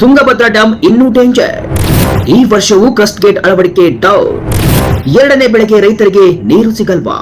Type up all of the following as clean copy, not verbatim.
Tungabhadra dam ಇನ್ನೂ danger. ಈ ವರ್ಷವೂ ಕ್ರಸ್ಟ್ ಗೇಟ್ ಅಳವಡಿಕೆ ಡೌನ್. ಎರಡನೇ ಬೆಳೆಗೆ ರೈತರಿಗೆ ನೀರು ಸಿಗಲ್ವಾ?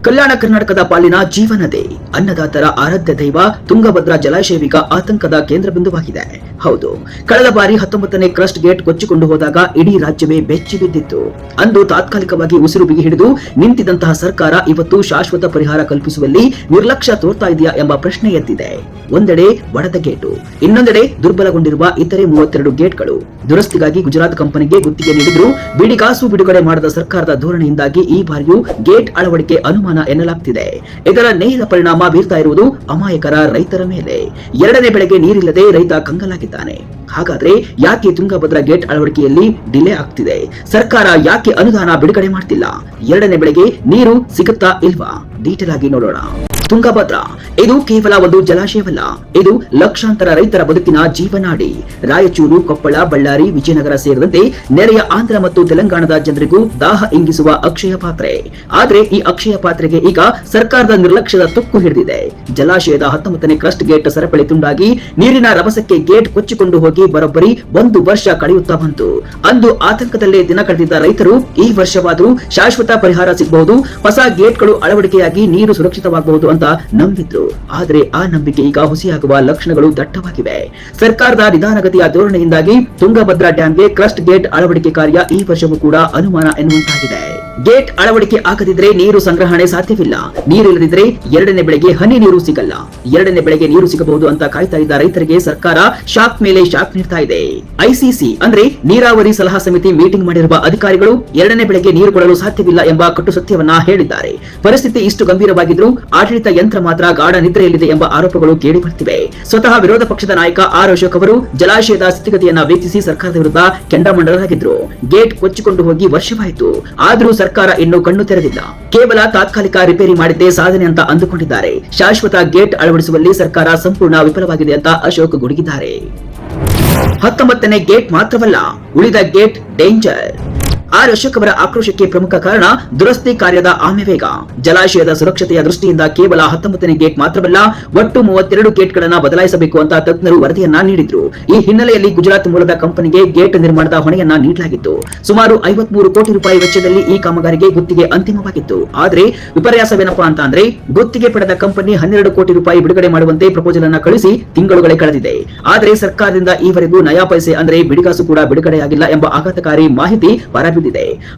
ಕಲ್ಯಾಣ ಕರ್ನಾಟಕದ ಪಾಲಿನ ಜೀವನದಿ, ಅನ್ನದಾತರ ಆರಾಧ್ಯ ದೈವ ತುಂಗಭದ್ರಾ ಜಲಾಶಯವೀಗ ಆತಂಕದ ಕೇಂದ್ರ ಬಿಂದುವಾಗಿದೆ. ಹೌದು, ಕಳೆದ ಬಾರಿ 19ನೇ ಕ್ರಸ್ಟ್ ಗೇಟ್ ಕೊಚ್ಚಿಕೊಂಡು ಹೋದಾಗ ಇಡೀ ರಾಜ್ಯವೇ ಬೆಚ್ಚಿ ಬಿದ್ದಿತ್ತು. ಅಂದು ತಾತ್ಕಾಲಿಕವಾಗಿ ಉಸಿರು ಬಿಗಿ ಹಿಡಿದು ನಿಂತಿದ್ದಂತಹ ಸರ್ಕಾರ ಇವತ್ತು ಶಾಶ್ವತ ಪರಿಹಾರ ಕಲ್ಪಿಸುವಲ್ಲಿ ನಿರ್ಲಕ್ಷ್ಯ ತೋರ್ತಾ ಇದೆಯಾ ಎಂಬ ಪ್ರಶ್ನೆ ಎದ್ದಿದೆ. ಒಂದೆಡೆ ಒಡೆದ ಗೇಟು, ಇನ್ನೊಂದೆಡೆ ದುರ್ಬಲಗೊಂಡಿರುವ ಇತರೆ 32 ಗೇಟ್ಗಳು. ದುರಸ್ತಿಗಾಗಿ ಗುಜರಾತ್ ಕಂಪನಿಗೆ ಗುತ್ತಿಗೆ ನೀಡಿದ್ರು ಬಿಡಿಗಾಸು ಬಿಡುಗಡೆ ಮಾಡದ ಸರ್ಕಾರದ ಧೋರಣೆಯಿಂದಾಗಿ ಈ ಬಾರಿಯೂ ಗೇಟ್ ಅಳವಡಿಕೆ ಅನುಮಾನ ಎನ್ನಲಾಗ್ತಿದೆ. ಇದರ ನೇರ ಪರಿಣಾಮ ಬೀರ್ತಾ ಇರುವುದು ಅಮಾಯಕರ ರೈತರ ಮೇಲೆ. ಎರಡನೇ ಬೆಳೆಗೆ ನೀರಿಲ್ಲದೆ ರೈತ ಕಂಗಲಾಗಿದ್ದಾನೆ. ಹಾಗಾದ್ರೆ ಯಾಕೆ ತುಂಗಭದ್ರಾ ಗೇಟ್ ಅಳವಡಿಕೆಯಲ್ಲಿ ಡಿಲೇ ಆಗ್ತಿದೆ? ಸರ್ಕಾರ ಯಾಕೆ ಅನುದಾನ ಬಿಡುಗಡೆ ಮಾಡ್ತಿಲ್ಲ? ಎರಡನೇ ಬೆಳೆಗೆ ನೀರು ಸಿಗುತ್ತಾ ಇಲ್ವಾ? ಡೀಟೇಲ್ ಆಗಿ ನೋಡೋಣ. ತುಂಗಭದ್ರಾ ಇದು ಕೇವಲ ಒಂದು ಜಲಾಶಯವಲ್ಲ, ಇದು ಲಕ್ಷಾಂತರ ರೈತರ ಬದುಕಿನ ಜೀವನಾಡಿ. ರಾಯಚೂರು, ಕೊಪ್ಪಳ, ಬಳ್ಳಾರಿ, ವಿಜಯನಗರ ಸೇರಿದಂತೆ ನೆರೆಯ ಆಂಧ್ರ ಮತ್ತು ತೆಲಂಗಾಣದ ಜನರಿಗೂ ದಾಹ ಇಂಗಿಸುವ ಅಕ್ಷಯ ಪಾತ್ರೆ. ಆದ್ರೆ ಈ ಅಕ್ಷಯ ಪಾತ್ರೆಗೆ ಈಗ ಸರ್ಕಾರದ ನಿರ್ಲಕ್ಷ್ಯದ ತುಕ್ಕು ಹಿಡಿದಿದೆ. ಜಲಾಶಯದ 19ನೇ ಕ್ರಸ್ಟ್ ಗೇಟ್ ಸರಪಳಿ ತುಂಡಾಗಿ ನೀರಿನ ರಭಸಕ್ಕೆ ಗೇಟ್ ಕೊಚ್ಚಿಕೊಂಡು ಹೋಗಿ ಬರೋಬ್ಬರಿ 1 ವರ್ಷ ಕಳೆಯುತ್ತಾ ಬಂತು. ಅಂದು ಆತಂಕದಲ್ಲೇ ದಿನ ಕಳೆದಿದ್ದ ರೈತರು ಈ ವರ್ಷವಾದರೂ ಶಾಶ್ವತ ಪರಿಹಾರ ಸಿಗಬಹುದು, ಹೊಸ ಗೇಟ್ಗಳು ಅಳವಡಿಕೆಯಾಗಿ ನೀರು ಸುರಕ್ಷಿತವಾಗಬಹುದು ಅಂತ ನಂಬಿದ್ರು. ಆದ್ರೆ ಆ ನಂಬಿಕೆ ಈಗ ಹುಸಿಯಾಗುವ ಲಕ್ಷಣಗಳು ದಟ್ಟವಾಗಿವೆ. ಸರ್ಕಾರದ ನಿಧಾನಗತಿಯ ಧೋರಣೆಯಿಂದಾಗಿ ತುಂಗಭದ್ರಾ ಡ್ಯಾಂಗೆ ಕ್ರಸ್ಟ್ ಗೇಟ್ ಅಳವಡಿಕೆ ಕಾರ್ಯ ಈ ವರ್ಷವೂ ಕೂಡ ಅನುಮಾನ ಎನ್ನುವಂತಾಗಿದೆ. ಗೇಟ್ ಅಳವಡಿಕೆ ಆಗದಿದ್ರೆ ನೀರು ಸಂಗ್ರಹಣೆ ಸಾಧ್ಯವಿಲ್ಲ. ನೀರಿಲ್ಲದಿದ್ರೆ ಎರಡನೇ ಬೆಳೆಗೆ ಹನಿ ನೀರು ಸಿಗಲ್ಲ. ಎರಡನೇ ಬೆಳೆಗೆ ನೀರು ಸಿಗಬಹುದು ಅಂತ ಕಾಯ್ತಾ ಇದ್ದ ರೈತರಿಗೆ ಸರ್ಕಾರ ಶಾಕ್ ಮೇಲೆ ಶಾಕ್ ನೀಡ್ತಾ ಇದೆ. ಐಸಿಸಿ ಅಂದ್ರೆ ನೀರಾವರಿ ಸಲಹಾ ಸಮಿತಿ ಮೀಟಿಂಗ್ ಮಾಡಿರುವ ಅಧಿಕಾರಿಗಳು ಎರಡನೇ ಬೆಳೆಗೆ ನೀರು ಕೊಡಲು ಸಾಧ್ಯವಿಲ್ಲ ಎಂಬ ಕಟು ಸತ್ಯವನ್ನ ಹೇಳಿದ್ದಾರೆ. ಪರಿಸ್ಥಿತಿ ಇಷ್ಟು ಗಂಭೀರವಾಗಿದ್ರೂ ಆಡಳಿತ ಯಂತ್ರ ಮಾತ್ರ ಗಾಢ ನಿದ್ರೆಯಲ್ಲಿದೆ ಎಂಬ ಆರೋಪಗಳು ಕೇಳಿ ಬರ್ತಿವೆ. ಸ್ವತಃ ವಿರೋಧ ಪಕ್ಷದ ನಾಯಕ ಆರ್ ಅಶೋಕ್ ಅವರು ಜಲಾಶಯದ ಸ್ಥಿತಿಗತಿಯನ್ನ ವೀಕ್ಷಿಸಿ ಸರ್ಕಾರದ ವಿರುದ್ಧ ಕೆಂಡಾಮಂಡಲರಾಗಿದ್ರು. ಗೇಟ್ ಕೊಚ್ಚಿಕೊಂಡು ಹೋಗಿ ವರ್ಷವಾಯಿತು, ಆದ್ರೂ ಸರ್ಕಾರ ಇನ್ನೂ ಕಣ್ಣು ತೆರೆದಿಲ್ಲ. ಕೇವಲ ತಾತ್ಕಾಲಿಕ ರಿಪೇರಿ ಮಾಡಿದ್ದೇ ಸಾಧನೆ ಅಂತ ಅಂದುಕೊಂಡಿದ್ದಾರೆ. ಶಾಶ್ವತ ಗೇಟ್ ಅಳವಡಿಸುವಲ್ಲಿ ಸರ್ಕಾರ ಸಂಪೂರ್ಣ ವಿಫಲವಾಗಿದೆ ಅಂತ ಅಶೋಕ್ ಗುಡುಗಿದ್ದಾರೆ. 19ನೇ ಗೇಟ್ ಮಾತ್ರವಲ್ಲ, ಉಳಿದ ಗೇಟ್ ಡೇಂಜರ್. ಆರ್ ಅಶೋಕ್ ಅವರ ಆಕ್ರೋಶಕ್ಕೆ ಪ್ರಮುಖ ಕಾರಣ ದುರಸ್ತಿ ಕಾರ್ಯದ ಆಮೆವೇಗ. ಜಲಾಶಯದ ಸುರಕ್ಷತೆಯ ದೃಷ್ಟಿಯಿಂದ ಕೇವಲ 19ನೇ ಗೇಟ್ ಮಾತ್ರವಲ್ಲ, ಒಟ್ಟು 32 ಗೇಟ್ಗಳನ್ನು ಬದಲಾಯಿಸಬೇಕು ಅಂತ ತಜ್ಞರು ವರದಿಯನ್ನ ನೀಡಿದ್ರು. ಈ ಹಿನ್ನೆಲೆಯಲ್ಲಿ ಗುಜರಾತ್ ಮೂಲದ ಕಂಪನಿಗೆ ಗೇಟ್ ನಿರ್ಮಾಣದ ಹೊಣೆಯನ್ನ ನೀಡಲಾಗಿತ್ತು. ಸುಮಾರು 53 ಕೋಟಿ ರೂಪಾಯಿ ವೆಚ್ಚದಲ್ಲಿ ಈ ಕಾಮಗಾರಿಗೆ ಗುತ್ತಿಗೆ ಅಂತಿಮವಾಗಿತ್ತು. ಆದ್ರೆ ವಿಪರ್ಯಾಸವೇನಪ್ಪಾ ಅಂತ ಅಂದ್ರೆ, ಗುತ್ತಿಗೆ ಪಡೆದ ಕಂಪನಿ 12 ಕೋಟಿ ರೂಪಾಯಿ ಬಿಡುಗಡೆ ಮಾಡುವಂತೆ ಪ್ರಪೋಸಲ್ ಅನ್ನ ಕಳಿಸಿ ತಿಂಗಳುಗಳೇ ಕಳೆದಿದೆ. ಆದ್ರೆ ಸರ್ಕಾರದಿಂದ ಈವರೆಗೂ ನಯಾ ಪೈಸೆ ಅಂದ್ರೆ ಬಿಡಿಗಾಸು ಕೂಡ ಬಿಡುಗಡೆಯಾಗಿಲ್ಲ ಎಂಬ ಆಘಾತಕಾರಿ ಮಾಹಿತಿ ಹೊರಬಿದ್ದಿದೆ.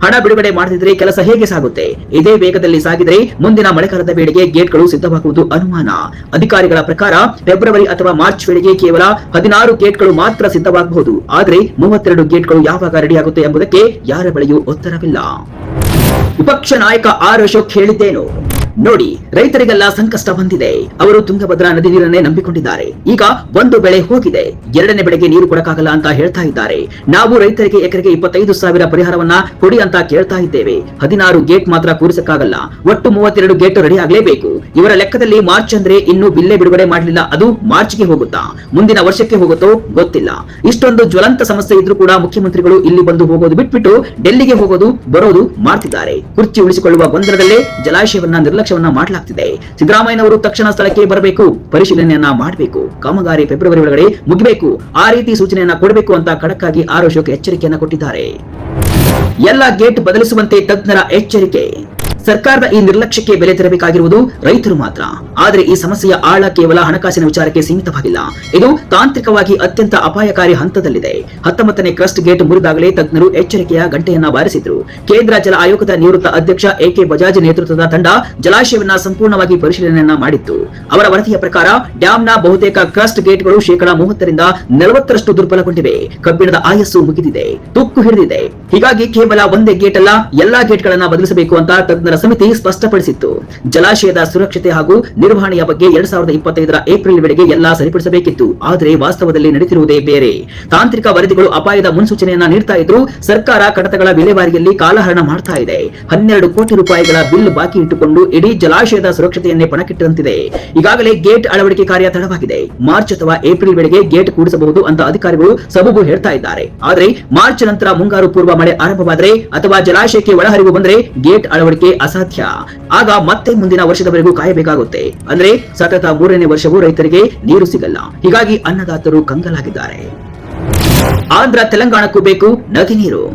ಹಣ ಬಿಡುಗಡೆ ಮಾಡದಿದ್ರೆ ಕೆಲಸ ಹೇಗೆ ಸಾಗುತ್ತೆ? ಇದೇ ವೇಗದಲ್ಲಿ ಸಾಗಿದ್ರೆ ಮುಂದಿನ ಮಳೆಗಾಲದ ವೇಳೆಗೆ ಗೇಟ್ಗಳು ಸಿದ್ಧವಾಗುವುದು ಅನುಮಾನ. ಅಧಿಕಾರಿಗಳ ಪ್ರಕಾರ ಫೆಬ್ರವರಿ ಅಥವಾ ಮಾರ್ಚ್ ವೇಳೆಗೆ ಕೇವಲ 16 ಗೇಟ್ಗಳು ಮಾತ್ರ ಸಿದ್ಧವಾಗಬಹುದು. ಆದ್ರೆ 32 ಗೇಟ್ಗಳು ಯಾವಾಗ ರೆಡಿಯಾಗುತ್ತೆ ಎಂಬುದಕ್ಕೆ ಯಾರ ಬಳಿಯೂ ಉತ್ತರವಿಲ್ಲ. ವಿಪಕ್ಷ ನಾಯಕ ಆರ್ ಅಶೋಕ್ ಹೇಳಿದ್ದೇನು ನೋಡಿ, ರೈತರಿಗೆಲ್ಲ ಸಂಕಷ್ಟ ಬಂದಿದೆ. ಅವರು ತುಂಗಭದ್ರಾ ನದಿ ನೀರನ್ನೇ ನಂಬಿಕೊಂಡಿದ್ದಾರೆ. ಈಗ ಒಂದು ಬೆಳೆ ಹೋಗಿದೆ, ಎರಡನೇ ಬೆಳೆಗೆ ನೀರು ಕೊಡಕ್ಕಾಗಲ್ಲ ಅಂತ ಹೇಳ್ತಾ ಇದ್ದಾರೆ. ನಾವು ರೈತರಿಗೆ ಎಕರೆಗೆ 25,000 ಪರಿಹಾರವನ್ನ ಕೊಡಿ ಅಂತ ಕೇಳ್ತಾ ಇದ್ದೇವೆ. 16 ಗೇಟ್ ಮಾತ್ರ ಕೂರಿಸಕ್ಕಾಗಲ್ಲ, ಒಟ್ಟು 32 ಗೇಟ್ ರೆಡಿ ಆಗ್ಲೇಬೇಕು. ಇವರ ಲೆಕ್ಕದಲ್ಲಿ ಮಾರ್ಚ್ ಅಂದ್ರೆ ಇನ್ನು ಬಿಲ್ಲೆ ಬಿಡುಗಡೆ ಮಾಡಲಿಲ್ಲ, ಅದು ಮಾರ್ಚ್ಗೆ ಹೋಗುತ್ತಾ ಮುಂದಿನ ವರ್ಷಕ್ಕೆ ಹೋಗುತ್ತೋ ಗೊತ್ತಿಲ್ಲ. ಇಷ್ಟೊಂದು ಜ್ವಲಂತ ಸಮಸ್ಯೆ ಇದ್ರೂ ಕೂಡ ಮುಖ್ಯಮಂತ್ರಿಗಳು ಇಲ್ಲಿ ಬಂದು ಹೋಗೋದು ಬಿಟ್ಬಿಟ್ಟು ಡೆಲ್ಲಿಗೆ ಹೋಗೋದು ಬರೋದು ಮಾಡ್ತಿದ್ದಾರೆ. ಕುರ್ಚಿ ಉಳಿಸಿಕೊಳ್ಳುವ ಗೊಂದಲದಲ್ಲೇ ಜಲಾಶಯವನ್ನ ನಿರ್ಲಕ್ಷ್ಯವನ್ನ ಮಾಡಲಾಗ್ತಿದೆ. ಸಿದ್ದರಾಮಯ್ಯನವರು ತಕ್ಷಣ ಸ್ಥಳಕ್ಕೆ ಬರಬೇಕು, ಪರಿಶೀಲನೆಯನ್ನ ಮಾಡಬೇಕು, ಕಾಮಗಾರಿ ಫೆಬ್ರವರಿ ಒಳಗಡೆ ಮುಗಿಬೇಕು, ಆ ರೀತಿ ಸೂಚನೆಯನ್ನ ಕೊಡಬೇಕು ಅಂತ ಖಡಕ್ ಆಗಿ ಆರ್ ಅಶೋಕ್ ಎಚ್ಚರಿಕೆಯನ್ನ ಕೊಟ್ಟಿದ್ದಾರೆ. ಎಲ್ಲ ಗೇಟ್ ಬದಲಿಸುವಂತೆ ತಜ್ಞರ ಎಚ್ಚರಿಕೆ. ಸರ್ಕಾರದ ಈ ನಿರ್ಲಕ್ಷ್ಯಕ್ಕೆ ಬೆಲೆ ತೆರಬೇಕಾಗಿರುವುದು ರೈತರು ಮಾತ್ರ. ಆದರೆ ಈ ಸಮಸ್ಯೆಯ ಆಳ ಕೇವಲ ಹಣಕಾಸಿನ ವಿಚಾರಕ್ಕೆ ಸೀಮಿತವಾಗಿಲ್ಲ. ಇದು ತಾಂತ್ರಿಕವಾಗಿ ಅತ್ಯಂತ ಅಪಾಯಕಾರಿ ಹಂತದಲ್ಲಿದೆ. 19ನೇ ಕ್ರಸ್ಟ್ ಗೇಟ್ ಮುರಿದಾಗಲೇ ತಜ್ಞರು ಎಚ್ಚರಿಕೆಯ ಗಂಟೆಯನ್ನ ಬಾರಿಸಿದ್ರು. ಕೇಂದ್ರ ಜಲ ಆಯೋಗದ ನಿವೃತ್ತ ಅಧ್ಯಕ್ಷ ಎಕೆ ಬಜಾಜ್ ನೇತೃತ್ವದ ತಂಡ ಜಲಾಶಯವನ್ನ ಸಂಪೂರ್ಣವಾಗಿ ಪರಿಶೀಲನೆಯನ್ನ ಮಾಡಿತ್ತು. ಅವರ ವರದಿಯ ಪ್ರಕಾರ ಡ್ಯಾಂನ ಬಹುತೇಕ ಕ್ರಸ್ಟ್ ಗೇಟ್ಗಳು 30% ರಿಂದ 40% ದುರ್ಬಲಗೊಂಡಿವೆ. ಕಬ್ಬಿಣದ ಆಯಸ್ಸು ಮುಗಿದಿದೆ, ತುಕ್ಕು ಹಿಡಿದಿದೆ. ಹೀಗಾಗಿ ಕೇವಲ ಒಂದೇ ಗೇಟ್ ಅಲ್ಲ, ಎಲ್ಲಾ ಗೇಟ್ಗಳನ್ನ ಬದಲಿಸಬೇಕು ಅಂತ ತಜ್ಞರ ಸಮಿತಿ ಸ್ಪಷ್ಟಪಡಿಸಿತ್ತು. ಜಲಾಶಯದ ಸುರಕ್ಷತೆ ಹಾಗೂ ನಿರ್ವಹಣೆಯ ಬಗ್ಗೆ 2025 ಏಪ್ರಿಲ್ ವೇಳೆಗೆ ಎಲ್ಲಾ ಸರಿಪಡಿಸಬೇಕಿತ್ತು. ಆದರೆ ವಾಸ್ತವದಲ್ಲಿ ನಡೆದಿರುವುದೇ ಬೇರೆ. ತಾಂತ್ರಿಕ ವರದಿಗಳು ಅಪಾಯದ ಮುನ್ಸೂಚನೆಯನ್ನ ನೀಡ್ತಾ ಇದ್ರು. ಸರ್ಕಾರ ಕಡತಗಳ ವಿಲೇವಾರಿಯಲ್ಲಿ ಕಾಲಹರಣ ಮಾಡ್ತಾ ಇದೆ. 12 ಕೋಟಿ ರೂಪಾಯಿಗಳ ಬಿಲ್ ಬಾಕಿ ಇಟ್ಟುಕೊಂಡು ಇಡೀ ಜಲಾಶಯದ ಸುರಕ್ಷತೆಯನ್ನೇ ಪಣಕ್ಕಿಟ್ಟಂತಿದೆ. ಈಗಾಗಲೇ ಗೇಟ್ ಅಳವಡಿಕೆ ಕಾರ್ಯ ತಡವಾಗಿದೆ. ಮಾರ್ಚ್ ಅಥವಾ ಏಪ್ರಿಲ್ ವೇಳೆಗೆ ಗೇಟ್ ಕೂಡಿಸಬಹುದು ಅಂತ ಅಧಿಕಾರಿಗಳು ಸಬೂಬು ಹೇಳ್ತಾ ಇದ್ದಾರೆ. ಆದರೆ ಮಾರ್ಚ್ ನಂತರ ಮುಂಗಾರು ಪೂರ್ವ ಮಳೆ ಆರಂಭವಾದರೆ ಅಥವಾ ಜಲಾಶಯಕ್ಕೆ ಒಳಹರಿವು ಬಂದ್ರೆ ಗೇಟ್ ಅಳವಡಿಕೆ ಅಸಾಧ್ಯ. ಆಗ ಮತ್ತೆ ಮುಂದಿನ ವರ್ಷದವರೆಗೂ ಕಾಯಬೇಕಾಗುತ್ತೆ. ಅಂದ್ರೆ ಸತತ 3ನೇ ವರ್ಷವೂ ರೈತರಿಗೆ ನೀರು ಸಿಗಲ್ಲ. ಹೀಗಾಗಿ ಅನ್ನದಾತರು ಕಂಗಲಾಗಿದ್ದಾರೆ. ಆಂಧ್ರ ತೆಲಂಗಾಣಕ್ಕೂ ಬೇಕು ನದಿ ನೀರು.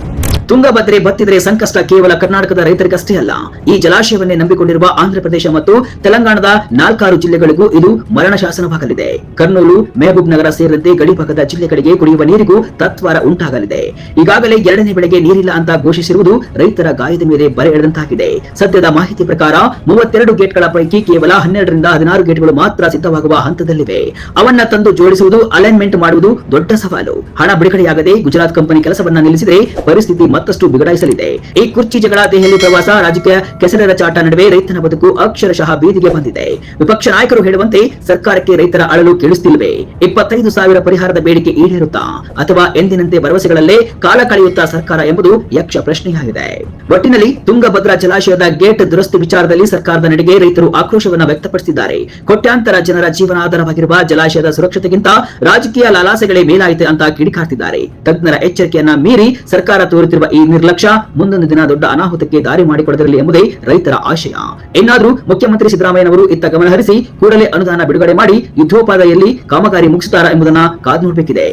ತುಂಗಭದ್ರೆ ಬತ್ತಿದರೆ ಸಂಕಷ್ಟ ಕೇವಲ ಕರ್ನಾಟಕದ ರೈತರಿಗಷ್ಟೇ ಅಲ್ಲ. ಈ ಜಲಾಶಯವನ್ನೇ ನಂಬಿಕೊಂಡಿರುವ ಆಂಧ್ರಪ್ರದೇಶ ಮತ್ತು ತೆಲಂಗಾಣದ 4-6 ಜಿಲ್ಲೆಗಳಿಗೂ ಇದು ಮರಣ ಶಾಸನವಾಗಲಿದೆ. ಕರ್ನೂಲು, ಮೆಹಬೂಬ್ ನಗರ ಸೇರಿದಂತೆ ಗಡಿಭಾಗದ ಜಿಲ್ಲೆಗಳಿಗೆ ಕುಡಿಯುವ ನೀರಿಗೂ ತತ್ವಾರ ಉಂಟಾಗಲಿದೆ. ಈಗಾಗಲೇ 2ನೇ ಬೆಳೆಗೆ ನೀರಿಲ್ಲ ಅಂತ ಘೋಷಿಸಿರುವುದು ರೈತರ ಗಾಯದ ಮೇಲೆ ಬರೆ ಎಳೆದಂತಾಗಿದೆ. ಸದ್ಯದ ಮಾಹಿತಿ ಪ್ರಕಾರ 32 ಗೇಟ್ಗಳ ಪೈಕಿ ಕೇವಲ 12ರಿಂದ 16 ಗೇಟ್ಗಳು ಮಾತ್ರ ಸಿದ್ಧವಾಗುವ ಹಂತದಲ್ಲಿವೆ. ಅವನ್ನ ತಂದು ಜೋಡಿಸುವುದು, ಅಲೈನ್ಮೆಂಟ್ ಮಾಡುವುದು ದೊಡ್ಡ ಸವಾಲು. ಹಣ ಬಿಡುಗಡೆಯಾಗದೆ ಗುಜರಾತ್ ಕಂಪನಿ ಕೆಲಸವನ್ನ ನಿಲ್ಲಿಸಿದರೆ ಪರಿಸ್ಥಿತಿ ಮತ್ತಷ್ಟು ಬಿಗಡಾಯಿಸಲಿದೆ. ಈ ಕುರ್ಚಿ ಜಗಳ, ದೆಹಲಿ ಪ್ರವಾಸ, ರಾಜಕೀಯ ಕೆಸರೆರ ಚಾಟ ನಡುವೆ ರೈತನ ಬದುಕು ಅಕ್ಷರಶಃ ಬೀದಿಗೆ ಬಂದಿದೆ. ವಿಪಕ್ಷ ನಾಯಕರು ಹೇಳುವಂತೆ ಸರ್ಕಾರಕ್ಕೆ ರೈತರ ಅಳಲು ಕೇಳಿಸುತ್ತಿಲ್ಲವೇ? 25,000 ಪರಿಹಾರದ ಬೇಡಿಕೆ ಈಡೇರುತ್ತಾ ಅಥವಾ ಎಂದಿನಂತೆ ಭರವಸೆಗಳಲ್ಲೇ ಕಾಲ ಕಳೆಯುತ್ತಾ ಸರ್ಕಾರ ಎಂಬುದು ಯಕ್ಷ ಪ್ರಶ್ನೆಯಾಗಿದೆ. ಒಟ್ಟಿನಲ್ಲಿ ತುಂಗಭದ್ರಾ ಜಲಾಶಯದ ಗೇಟ್ ದುರಸ್ತಿ ವಿಚಾರದಲ್ಲಿ ಸರ್ಕಾರದ ನಡೆಗೆ ರೈತರು ಆಕ್ರೋಶವನ್ನ ವ್ಯಕ್ತಪಡಿಸಿದ್ದಾರೆ. ಕೋಟ್ಯಾಂತರ ಜನರ ಜೀವನಾಧಾರವಾಗಿರುವ ಜಲಾಶಯದ ಸುರಕ್ಷತೆಗಿಂತ ರಾಜಕೀಯ ಲಾಲಾಸೆಗಳೇ ಮೇಲಾಯಿತೆ ಅಂತ ಕಿಡಿಕಾರ್ತಿದ್ದಾರೆ. ತಜ್ಞರ ಎಚ್ಚರಿಕೆಯನ್ನ ಮೀರಿ ಸರ್ಕಾರ ತೋರುತ್ತಿರುವ ಈ ನಿರ್ಲಕ್ಷ್ಯ ಮುಂದೊಂದು ದಿನ ದೊಡ್ಡ ಅನಾಹುತಕ್ಕೆ ದಾರಿ ಮಾಡಿಕೊಡದಿರಲಿ ಎಂಬುದೇ ರೈತರ ಆಶಯ. ಇನ್ನಾದ್ರೂ ಮುಖ್ಯಮಂತ್ರಿ ಸಿದ್ದರಾಮಯ್ಯನವರು ಇತ್ತ ಗಮನ ಹರಿಸಿ ಕೂಡಲೇ ಅನುದಾನ ಬಿಡುಗಡೆ ಮಾಡಿ ಯುದ್ಧೋಪಾದಿಯಲ್ಲಿ ಕಾಮಗಾರಿ ಮುಗಿಸುತ್ತಾರಾ ಎಂಬುದನ್ನ ಕಾದು ನೋಡಬೇಕಿದೆ.